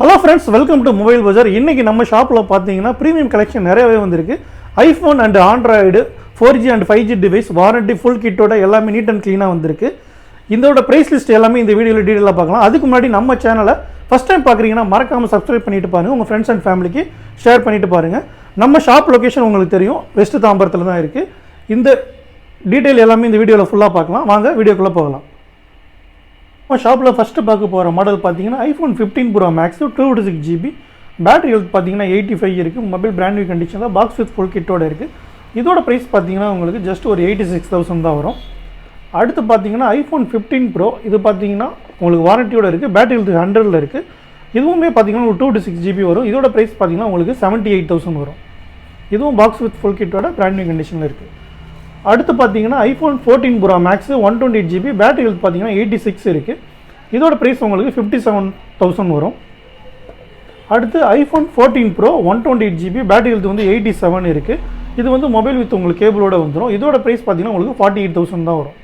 Hello friends, welcome to mobile Bazaar. இன்றைக்கி நம்ம ஷாப்பில் பார்த்தீங்கன்னா ப்ரீமியம் கலெக்ஷன் நிறையவே வந்திருக்கு. IPhone and Android 4G and 5G device warranty full கிட்டோட எல்லாமே நீட் அண்ட் க்ளீனாக வந்திருக்கு. இதோட ப்ரைஸ் லிஸ்ட் எல்லாமே இந்த வீடியோவில் டீட்டெயிலாக பார்க்கலாம். அதுக்கு முன்னாடி நம்ம சேனலை ஃபஸ்ட் டைம் பார்க்குறீங்கன்னா மறக்காமல் சப்ஸ்கிரைப் பண்ணிட்டு பாருங்கள். உங்கள் ஃப்ரெண்ட்ஸ் அண்ட் ஃபேமிலிக்கு ஷேர் பண்ணிட்டு பாருங்கள். நம்ம ஷாப் லொக்கேஷன் உங்களுக்கு தெரியும், வெஸ்ட் தாம்பரத்தில் தான் இருக்குது. இந்த டீட்டெயில் எல்லாமே இந்த வீடியோவில் ஃபுல்லாக பார்க்கலாம். வாங்க வீடியோக்குள்ளே போகலாம். நம்ம ஷாப்பில் ஃபஸ்ட்டு பார்க்க போகிற மாடல் பார்த்தீங்கன்னா iPhone 15 Pro Max 256GB, battery health பார்த்தீங்கன்னா 85 இருக்குது. மொபைல் பிராண்ட் நியூ கண்டிஷன் தான், பாக்ஸ் வித் ஃபுல் கிட்டோட இருக்குது. இதோட ப்ரைஸ் பார்த்தீங்கன்னா உங்களுக்கு ஜஸ்ட் ஒரு 86,000 தான் வரும். அடுத்து பார்த்தீங்கன்னா ஐஃபோன் 15 Pro, இது பார்த்தீங்கன்னா உங்களுக்கு வாரண்டியோட இருக்குது, பேட்டரி ஹெல்த் 100ல் இருக்குது. இதுவுமே பார்த்தீங்கன்னா ஒரு 256GB வரும். இதோட ப்ரைஸ் பார்த்தீங்கன்னா உங்களுக்கு 78,000 வரும். இதுவும் பாக்ஸ் வித் ஃபுல் கிட்டோட பிராண்ட் நியூ கண்டிஷனில் இருக்குது. அடுத்து பார்த்தீங்கன்னா iPhone 14 Pro Max 128GB, battery health பார்த்தீங்கன்னா 86 இருக்குது. இதோட ப்ரைஸ் உங்களுக்கு 57,000 வரும். அடுத்து iPhone 14 Pro 128GB, battery health வந்து 87 இருக்குது. இது வந்து மொபைல் வித் உங்களுக்கு கேபிளோட வந்துடும். இதோட ப்ரைஸ் பார்த்தீங்கன்னா உங்களுக்கு 48,000 தான் வரும்.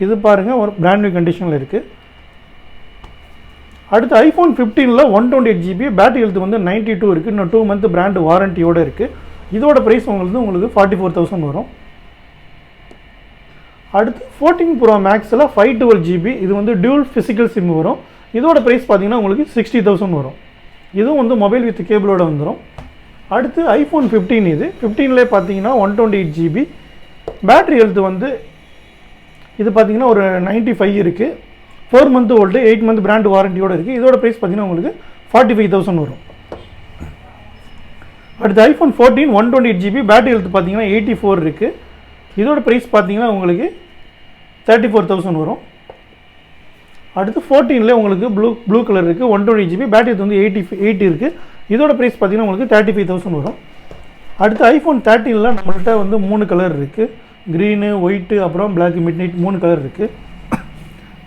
இது பாருங்கள், ஒரு பிராண்ட் நியூ கண்டிஷனில் இருக்குது. அடுத்து ஐஃபோன் 15ல் 128GB, பேட்டரி ஹெல்த் வந்து 92 இருக்குது. இன்னும் 2 மந்த் பிராண்ட் வாரண்டியோடு இருக்குது. இதோட ப்ரைஸ் உங்களுக்கு 44,000 வரும். அடுத்து 14 Pro Maxல 512GB, இது வந்து டியூல் ஃபிசிக்கல் சிம் வரும். இதோட ப்ரைஸ் பார்த்தீங்கன்னா உங்களுக்கு 60,000 வரும். இதுவும் வந்து மொபைல் வித் கேபிளோட வந்துடும். அடுத்து ஐஃபோன் 15, இது 15லே பார்த்தீங்கன்னா 128GB, பேட்டரி ஹெல்த் வந்து இது பார்த்தீங்கன்னா ஒரு 95 இருக்குது. 4 மந்த் ஓல்டு, 8 மந்த் பிராண்ட் வாரண்டியோடு இருக்குது. இதோட ப்ரைஸ் பார்த்தீங்கன்னா உங்களுக்கு 45,000 வரும். அடுத்து ஐஃபோன் 14 128GB, பேட்டரி ஹெல்த் பார்த்தீங்கன்னா 84 இருக்குது. இதோட ப்ரைஸ் பார்த்தீங்கன்னா உங்களுக்கு 34,000 வரும். அடுத்து 14ல் உங்களுக்கு ப்ளூ கலர் இருக்குது, 128GB, பேட்டரி வந்து 88 இருக்குது. இதோட ப்ரைஸ் பார்த்தீங்கன்னா உங்களுக்கு 35,000 வரும். அடுத்து ஐஃபோன் 13ல் நம்மள்கிட்ட வந்து 3 கலர் இருக்குது, க்ரீனு, ஒயிட்டு, அப்புறம் பிளாக் மிட் நைட், 3 கலர் இருக்குது.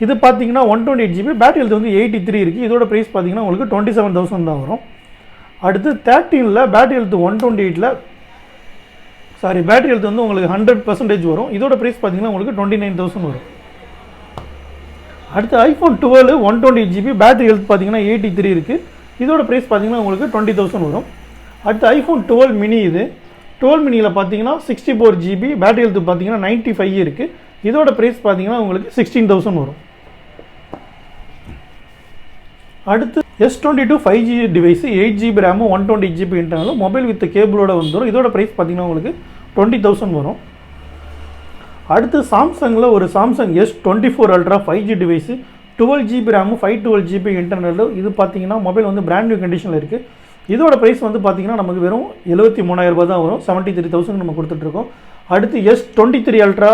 இது பார்த்தீங்கன்னா 128GB, பேட்டரி வந்து 83 இருக்குது. இதோட ப்ரைஸ் பார்த்தீங்கன்னா உங்களுக்கு 27,000 தான் வரும். அடுத்து 13ல் பேட்டரி ஹெல்த் 128ல் பேட்டரி ஹெல்த் வந்து உங்களுக்கு 100% வரும். இதோட ப்ரைஸ் பார்த்தீங்கன்னா உங்களுக்கு 29,000 வரும். அடுத்து ஐஃபோன் 12 128GB, பேட்டரி ஹெல்த் பார்த்தீங்கன்னா 83 இருக்குது. இதோட ப்ரைஸ் பார்த்தீங்கன்னா உங்களுக்கு 20,000 வரும். அடுத்து ஐஃபோன் 12 மினி, இது 12 மினியில் பார்த்தீங்கன்னா 64GB, பேட்டரி ஹெல்த் பார்த்தீங்கன்னா 95 இருக்குது. இதோட ப்ரைஸ் பார்த்தீங்கன்னா உங்களுக்கு 16,000 வரும். அடுத்து S22 5G device, 8GB RAM, 128GB internal, mobile with கேபிளோட வந்துடும். இதோட ப்ரைஸ் பார்த்தீங்கன்னா உங்களுக்கு 20,000 வரும். அடுத்து சாம்சங்கில் ஒரு Samsung S24 Ultra 5G device, 12GB RAM, 512GB internal. இது பார்த்தீங்கன்னா மொபைல் வந்து பிராண்ட் நியூ கண்டிஷனில் இருக்குது. இதோட ப்ரைஸ் வந்து பார்த்தீங்கன்னா நமக்கு வெறும் 73,000 தான் வரும். 73,000 நம்ம கொடுத்துட்ருக்கோம். அடுத்து S23 Ultra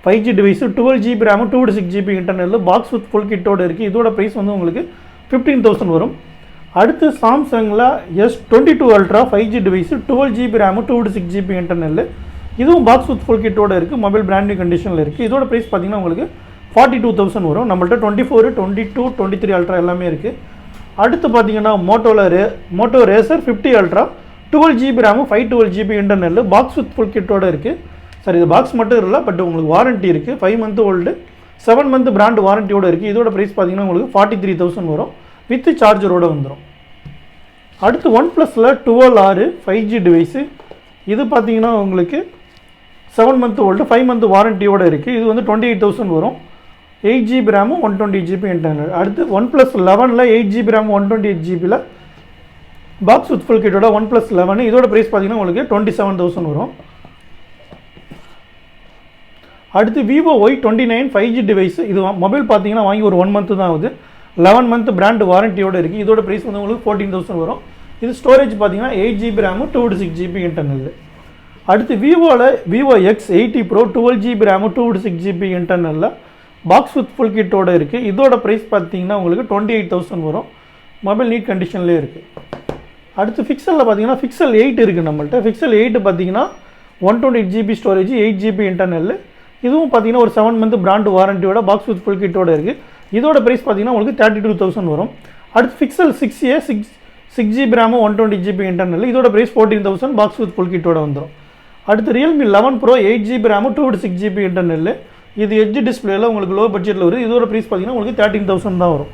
5G device, 12GB RAM, 256GB internal, box with full கிட்டோடு இருக்குது. இதோட ப்ரைஸ் வந்து உங்களுக்கு 15,000 வரும். அடுத்து சாம்சங்கில் S22 Ultra 5G device, 12GB RAM, 256GB internal, இதுவும் பாக்ஸ் வித் ஃபுல் கிட்டோட இருக்குது, மொபைல் பிராண்ட் நியூ கண்டிஷனில் இருக்குது. இதோட ப்ரைஸ் பார்த்தீங்கன்னா உங்களுக்கு 42,000 வரும். நம்மள்ட்ட 24, 22, 23 Ultra எல்லாமே இருக்குது. அடுத்து பார்த்தீங்கன்னா Moto Razr 50 Ultra 12GB RAM, 512GB internal, box with full கிட்டோட இருக்குது. இது பாக்ஸ் மட்டும் இல்லை, பட் உங்களுக்கு வாரண்ட்டி இருக்குது, 5 மந்த் ஓல்டு, 7 மந்த் பிராண்ட் வாரண்டியோடு இருக்குது. இதோட ப்ரைஸ் பார்த்தீங்கன்னா உங்களுக்கு 43,000 வரும், வித் சார்ஜரோடு வந்துடும். அடுத்து OnePlusல 12R 5G டிவைஸு, இது பார்த்தீங்கன்னா உங்களுக்கு 7 மந்த் ஓல்டு, 5 மந்த் வாரண்டியோடு இருக்குது. இது வந்து 28,000 வரும். 8GB RAM, 128GB internal. அடுத்து OnePlus 11ல் 8GB RAM, 128GBயில் பாக்ஸ் வித் ஃபுல் கிட்டோட OnePlus 11, இதோட ப்ரைஸ் பார்த்தீங்கன்னா உங்களுக்கு 27,000 வரும். அடுத்து Vivo Y29 5G டிவைஸ், இது மொபைல் பார்த்தீங்கன்னா வாங்கி ஒரு 1 மந்த் தான் ஆகுது, 11 மந்த் பிராண்ட் வாரண்டியோடு இருக்குது. இதோட ப்ரைஸ் வந்து உங்களுக்கு 14,000 வரும். இது ஸ்டோரேஜ் பார்த்தீங்கன்னா 8GB RAM, 256GB இன்டர்னல். அடுத்து Vivo X80 Pro 12GB RAM, 256GB இன்டர்னலில், பாக்ஸ் வித் ஃபுல் கிட்டோட இருக்குது. இதோட ப்ரைஸ் பார்த்தீங்கன்னா உங்களுக்கு 28,000 வரும். மொபைல் நீட் கண்டிஷன்லேயே இருக்குது. அடுத்து Pixelல பார்த்தீங்கன்னா Pixel 8 இருக்குது நம்மள்ட்ட. Pixel 8 பார்த்தீங்கன்னா 128GB ஸ்டோரேஜ், 8GB இன்டர்னல், இதுவும் பார்த்தீங்கன்னா ஒரு 7 மந்த் பிராண்ட் வாரண்டியோட பாக்ஸ் வித் ஃபுல் கிட்டோட இருக்குது. இதோட ப்ரைஸ் பார்த்தீங்கன்னா உங்களுக்கு 32,000 வரும். அடுத்து Pixel 6a 6GB RAM, 120GB internal, இதோட ப்ரைஸ் 14,000, பாக்ஸ் வித் ஃபுல் கிட்டோட வந்துடும். அடுத்து Realme 11 Pro 8GB RAM, 256GB internal, இது எட்ஜ் டிஸ்பிளேல உங்களுக்கு லோ பட்ஜெட்டில் வருது. இதோட ப்ரைஸ் பார்த்தீங்கன்னா உங்களுக்கு 13,000 தான் வரும்.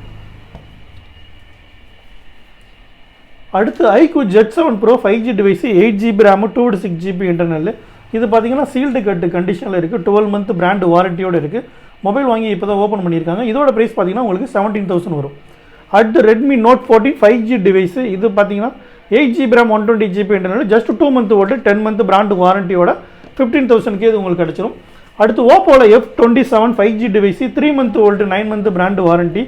அடுத்து iQOO Z7 Pro 5G device 8GB RAM 256GB internal. இது பார்த்தீங்கன்னா சீல்டு கட்டு கண்டிஷனில் இருக்குது. 12 மந்த் பிராண்ட் வாரண்டியோடு இருக்குது. மொபைல் வாங்கி இப்போ தான் ஓப்பன் பண்ணியிருக்காங்க. இதோட ப்ரைஸ் பார்த்தீங்கன்னா உங்களுக்கு 17,000 வரும். அடுத்து Redmi Note 14 5G டிவைஸ். இது பார்த்தீங்கன்னா 8GB RAM 120GB internal, just 2 month ஓட்டு 10 மந்த் பிராண்ட் வாரண்டியோட 15,000 இது உங்களுக்கு கிடச்சிரும். அடுத்து ஓப்போவில் F27 5G device 3 month old 9 month brand warranty.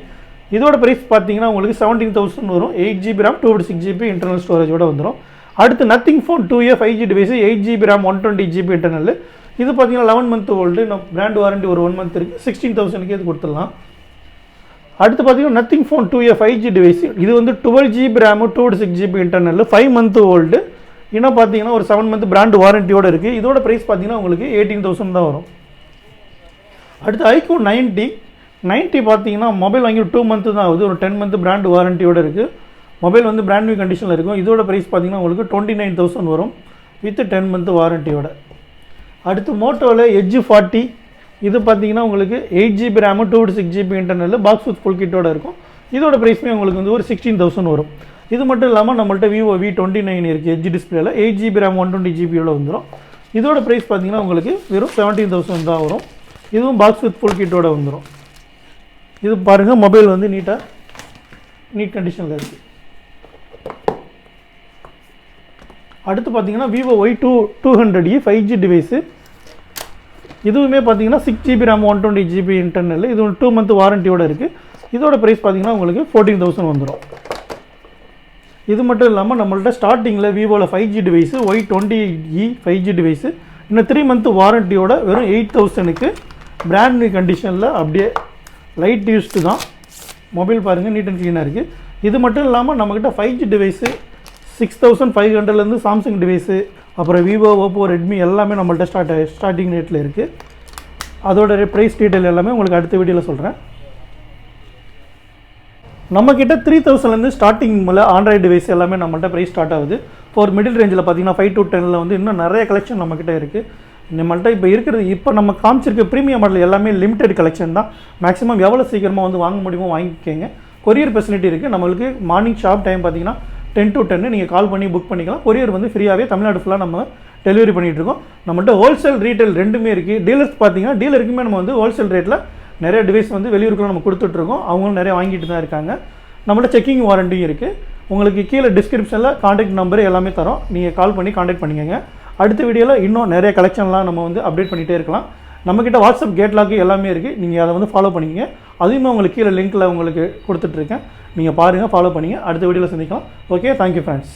இதோட ப்ரைஸ் பார்த்தீங்கன்னா உங்களுக்கு 17,000 வரும். 8GB RAM 256GB இன்டர்னல் ஸ்டோரேஜோட வந்துடும். அடுத்து Nothing Phone 2A 5G device 8GB RAM 120GB internal. இது பார்த்தீங்கன்னா 11 மந்த் ஓல்டு, பிராண்ட் வாரண்டி ஒரு 1 மந்த் இருக்குது. 16,000 இது கொடுத்துடலாம். அடுத்து பார்த்தீங்கன்னா Nothing Phone 2A 5G device. இது வந்து 12GB RAM 256GB internal, 5 month old. இன்னும் பார்த்தீங்கன்னா ஒரு 7 மந்த் பிராண்ட் வாரண்டியோட இருக்குது. இதோட ப்ரைஸ் பார்த்தீங்கன்னா உங்களுக்கு 18,000 தான் வரும். அடுத்து iQOO 90 பார்த்தீங்கன்னா மொபைல் வாங்கி 2 மந்த் தான் ஆகுது. ஒரு 10 மந்த் பிராண்ட் வாரண்டியோட இருக்குது. மொபைல் வந்து பிராண்ட் நியூ கண்டிஷனில் இருக்கும். இதோட ப்ரைஸ் பார்த்தீங்கன்னா உங்களுக்கு 29,000 வரும் வித் 10 மந்த் வாரண்டியோட. அடுத்து மோட்டோவில் Edge 40. இது பார்த்தீங்கன்னா உங்களுக்கு 8GB RAM 256GB internal, box with full கிட்டோட இருக்கும். இதோட ப்ரைஸுமே உங்களுக்கு வந்து ஒரு 16,000 வரும். இது மட்டும் இல்லாமல் நம்மள்ட்ட Vivo V29 இருக்குது எட்ஜ் டிஸ்பிளேல, 8GB RAM 120GBயோட வந்துடும். இதோட ப்ரைஸ் பார்த்தீங்கன்னா உங்களுக்கு வெறும் 17,000 தான் வரும். இதுவும் பாக்ஸ் வித் ஃபுல் கிட்டோட வந்துடும். இது பாருங்கள், மொபைல் வந்து நீட் கண்டிஷனில் இருக்குது. அடுத்து பார்த்தீங்கன்னா Vivo Y200e 5G டிவைஸு. இதுவுமே பார்த்தீங்கன்னா 6GB RAM 120GB இன்டர்னல், இது 2 மந்த் வாரண்டியோட இருக்குது. இதோட ப்ரைஸ் பார்த்தீங்கன்னா உங்களுக்கு 14,000 வந்துடும். இது மட்டும் இல்லாமல் நம்மள்ட்ட ஸ்டார்டிங்கில் விவோவில் 5G device Y20e 5G device இன்னும் 3 மந்த் வாரண்டியோட வெறும் 8,000க்கு பிராண்ட் நியூ கண்டிஷனில் அப்படியே லைட் யூஸ்டு தான். மொபைல் பாருங்கள், நீட் அண்ட் க்ளீனாக இருக்குது. இது மட்டும் இல்லாமல் நம்மக்கிட்ட 5G டிவைஸு 6,500லேருந்து சாம்சங் டிவைஸு, அப்புறம் விவோ, ஓப்போ, ரெட்மி எல்லாமே நம்மள்ட்ட ஸ்டார்டிங் ரேட்டில் இருக்குது. அதோட ப்ரைஸ் டீட்டெயில் எல்லாமே உங்களுக்கு அடுத்த வீடியோவில் சொல்கிறேன். நம்மக்கிட்ட 3,000லேருந்து ஸ்டார்டிங் மேலே ஆண்ட்ராய்டு டிவைஸ் எல்லாமே நம்மள்ட்ட ப்ரைஸ் ஸ்டார்ட் ஆகுது. ஃபார் மிடில் ரேஞ்சில் பார்த்தீங்கன்னா 5 to 10 வந்து இன்னும் நிறைய கலெக்ஷன் நம்மக்கிட்ட இருக்குது. நம்மள்ட்ட இப்போ இருக்கிறது, இப்போ நம்ம காமிச்சிருக்க ப்ரீமியம் மாடல் எல்லாமே லிமிடெட் கலெக்ஷன் தான். மேக்ஸிமம் எவ்வளோ சீக்கிரமாக வந்து வாங்க முடியுமோ வாங்கிக்கோங்க. கொரியர் ஃபெசிலிட்டி இருக்குது. நம்மளுக்கு மார்னிங் ஷாப் டைம் பார்த்தீங்கன்னா 10 to 10 நீங்கள் கால் பண்ணி புக் பண்ணிக்கலாம். கொரியர் வந்து ஃப்ரீயாகவே தமிழ்நாடு ஃபுல்லாக நம்ம டெலிவரி பண்ணிகிட்ருக்கோம். நம்மள்ட்ட ஹோல்சேல் ரீட்டைல் ரெண்டுமே இருக்குது. டீலர்ஸ் பார்த்தீங்கன்னா டீலருக்குமே நம்ம வந்து ஹோல்சேல் ரேட்டில் நிறைய டிவைஸ் வந்து வெளியூருக்குள்ள நம்ம கொடுத்துட்ருக்கோம். அவங்களும் நிறைய வாங்கிட்டு தான் இருக்காங்க. நம்மள்ட்ட செக்கிங் வாரண்டியும் இருக்குது. உங்களுக்கு கீழே டிஸ்கிரிப்ஷனில் காண்டாக்ட் நம்பர் எல்லாமே தரோம். நீங்கள் கால் பண்ணி காண்டாக்ட் பண்ணிக்கோங்க. அடுத்த வீடியோவில் இன்னும் நிறைய கலெக்ஷன்லாம் நம்ம வந்து அப்டேட் பண்ணிகிட்டே இருக்கலாம். நம்மக்கிட்ட வாட்ஸ்அப் கேட்லாக்கு எல்லாமே இருக்குது. நீங்கள் அதை வந்து ஃபாலோ பண்ணிக்கங்க. அதுவுமே உங்களுக்கு கீழே லிங்க்கில் உங்களுக்கு கொடுத்துட்ருக்கேன். நீங்கள் பாருங்கள், ஃபாலோ பண்ணிங்க. அடுத்த வீடியோவில் சந்திக்கலாம். Okay, thank you friends.